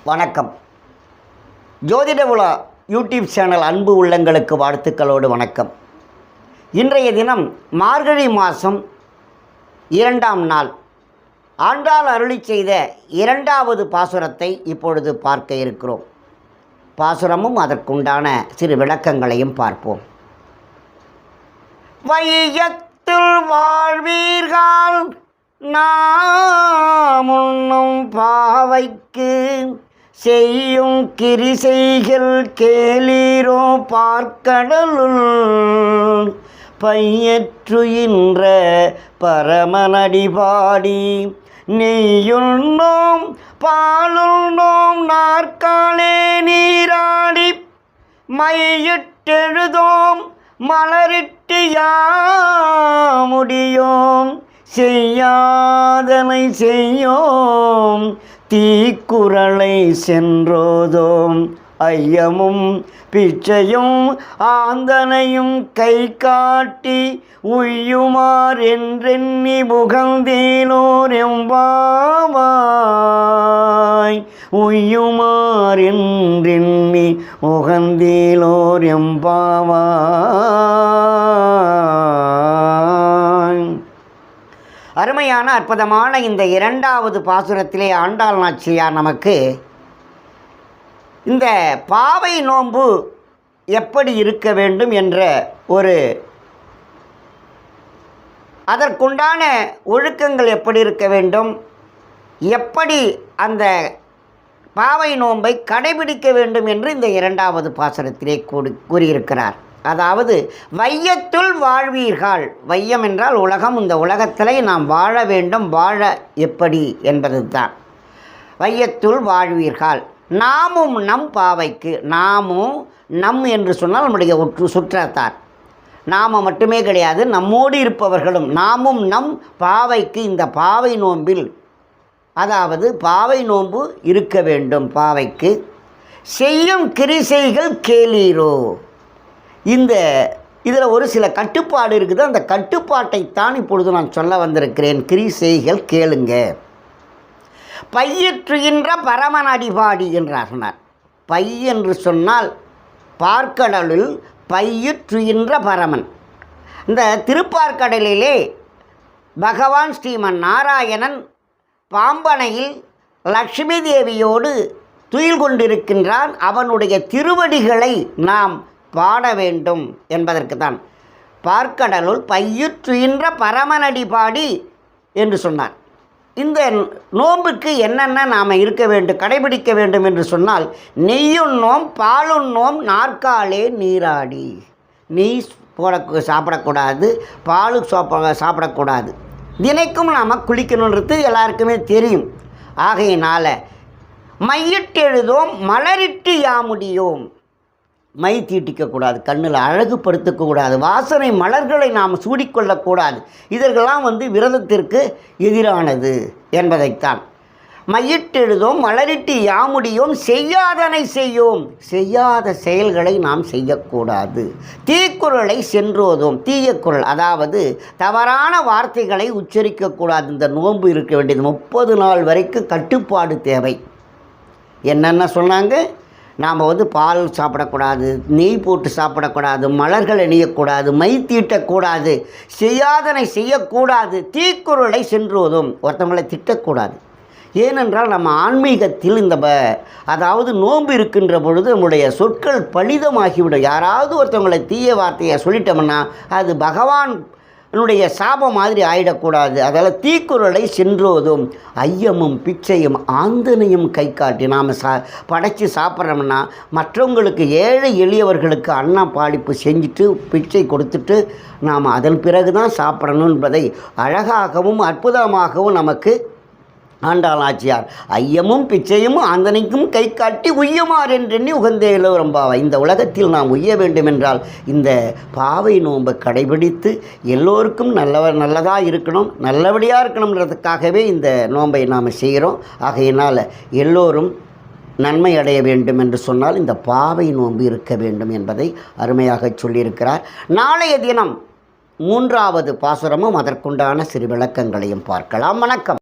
வணக்கம். ஜோதிட உலா யூடியூப் சேனல் அன்பு உள்ளங்களுக்கு வாழ்த்துக்களோடு வணக்கம். இன்றைய தினம் மார்கழி மாதம் 2ஆம் நாள் ஆண்டாள் அருளி செய்த 2வது பாசுரத்தை இப்பொழுது பார்க்க இருக்கிறோம். பாசுரமும் அதற்குண்டான சிறு விளக்கங்களையும் பார்ப்போம். வையத்துள் வாழ்வீர்கள் நாமுன்னும் பாவைக்கு செய்யும் கிரிசைகள் கேளீரோ பார்க்கடலுள் பையற்றுகின்ற பரமனடி பாடி நெய்யுண்ணோம் பாலுண்ணோம் நாற்காலே நீராடி மையிட்டெழுதோம் மலரிட்டு யாமுடியோம் செய்யாதனை செய்யோம் தீக்குறளை சென்றோதோம் ஐயமும் பிச்சையும் ஆந்தனையும் கை காட்டி உய்யுமார் என்றெண்ணி புகழ்ந்தேனோர் எம்பாவாய் உய்யுமார் என்றெண்ணி உகந்தேலோர் எம்பாவாய். அருமையான அற்புதமான இந்த 2வது பாசுரத்திலே ஆண்டாள் நாச்சியார் நமக்கு இந்த பாவை நோன்பு எப்படி இருக்க வேண்டும் என்ற அதற்குண்டான ஒழுக்கங்கள் எப்படி இருக்க வேண்டும், எப்படி அந்த பாவை நோன்பை கடைபிடிக்க வேண்டும் என்று இந்த 2வது பாசுரத்திலே கூறியிருக்கிறார். அதாவது வையத்துள் வாழ்வீர்கள். வையம் என்றால் உலகம். இந்த உலகத்திலே நாம் வாழ வேண்டும். வாழ எப்படி என்பது தான். வையத்துள் வாழ்வீர்கள் நாமும் நம் பாவைக்கு. நாமும் நம் என்று சொன்னால் நம்முடைய சுற்றத்தார். நாம் மட்டுமே கிடையாது, நம்மோடு இருப்பவர்களும் நாமும் நம் பாவைக்கு இந்த பாவை நோன்பில், அதாவது பாவை நோன்பு இருக்க வேண்டும். பாவைக்கு செய்யும் கிரிசைகள் கேளீரோ. இதில் ஒரு சில கட்டுப்பாடு இருக்குது. அந்த கட்டுப்பாட்டைத்தான் இப்பொழுது நான் சொல்ல வந்திருக்கிறேன். கிரிசைகள் கேளுங்க. பையற்றுகின்ற பரமன் அடிபாடி என்றார் சொன்னார். பை என்று சொன்னால் பார்க்கடலில் பையற்றுகின்ற பரமன். இந்த திருப்பார்க்கடலிலே பகவான் ஸ்ரீமன் நாராயணன் பாம்பனையில் லக்ஷ்மி தேவியோடு துயில் கொண்டிருக்கின்றான். அவனுடைய திருவடிகளை நாம் பாட வேண்டும் என்பதற்கு தான் பார்க்கடலுள் பையுற்றுகின்ற பரமனடி பாடி என்று சொன்னார். இந்த நோன்புக்கு என்னென்ன நாம் இருக்க வேண்டும், கடைபிடிக்க வேண்டும் என்று சொன்னால், நெய்யுண்ணோம் பாலுண்ணோம் நாற்காலே நீராடி. நெய் சாப்பிடக்கூடாது, பாலு சாப்பிடக்கூடாது. தினைக்கும் நாம் குளிக்கணுன்றது எல்லாருக்குமே தெரியும். ஆகையினால் மையிட்டு எழுதோம் மலரிட்டு யாமுடியோம். மை தீட்டிக்கக்கூடாது, கண்ணில் அழகுபடுத்தக்கூடாது, வாசனை மலர்களை நாம் சூடிக்கொள்ளக்கூடாது. இதற்கெல்லாம் விரதத்திற்கு எதிரானது என்பதைத்தான். மையிட்டெழுதோம் மலரிட்டு யாமுடியோம் செய்யாதனை செய்யோம். செய்யாத செயல்களை நாம் செய்யக்கூடாது. தீக்குறளை சென்றோதோம். தீய குறள், அதாவது தவறான வார்த்தைகளை உச்சரிக்கக்கூடாது. இந்த நோன்பு இருக்க வேண்டியது 30 நாள் வரைக்கும் கட்டுப்பாடு தேவை. என்னென்ன சொன்னாங்க? நாம் பால் சாப்பிடக்கூடாது, நெய் போட்டு சாப்பிடக்கூடாது, மலர்கள் அணியக்கூடாது, மை தீட்டக்கூடாது, செய்யாதனை செய்யக்கூடாது, தீக்குறளை சென்றோதும். ஒருத்தவங்களை திட்டக்கூடாது. ஏனென்றால் நம்ம ஆன்மீகத்தில் அதாவது நோன்பு இருக்கின்ற பொழுது நம்முடைய சொற்கள் பலிதமாகிவிடும். யாராவது ஒருத்தவங்களை தீய வார்த்தையை சொல்லிட்டோம்னா அது பகவானுடைய சாபம் மாதிரி ஆகிடக்கூடாது. அதால் தீக்குறளை சென்றோதும் ஐயமும் பிச்சையும் ஆந்தனையும் கை காட்டி நாம் படைச்சி சாப்பிட்றோம்னா மற்றவங்களுக்கு ஏழை எளியவர்களுக்கு அன்ன பாலிப்பு செஞ்சுட்டு பிச்சை கொடுத்துட்டு நாம் அதன் பிறகு தான் சாப்பிடணும் என்பதை அழகாகவும் அற்புதமாகவும் நமக்கு ஆண்டாள் நாச்சியார் ஐயமும் பிச்சையும் ஆந்தனைக்கும் கை காட்டி உய்யுமார் என்றெண்ணி உகந்தேலோ ரொம்பாவை. இந்த உலகத்தில் நாம் உய்ய வேண்டும் என்றால் இந்த பாவை நோன்பை கடைபிடித்து எல்லோருக்கும் நல்லதாக இருக்கணும், நல்லபடியாக இருக்கணுன்றதுக்காகவே இந்த நோன்பை நாம் செய்கிறோம். ஆகையினால் எல்லோரும் நன்மை அடைய வேண்டும் என்று சொன்னால் இந்த பாவை நோன்பு இருக்க வேண்டும் என்பதை அருமையாக சொல்லியிருக்கிறார். நாளைய தினம் 3வது பாசுரமும் அதற்குண்டான சிறு விளக்கங்களையும் பார்க்கலாம். வணக்கம்.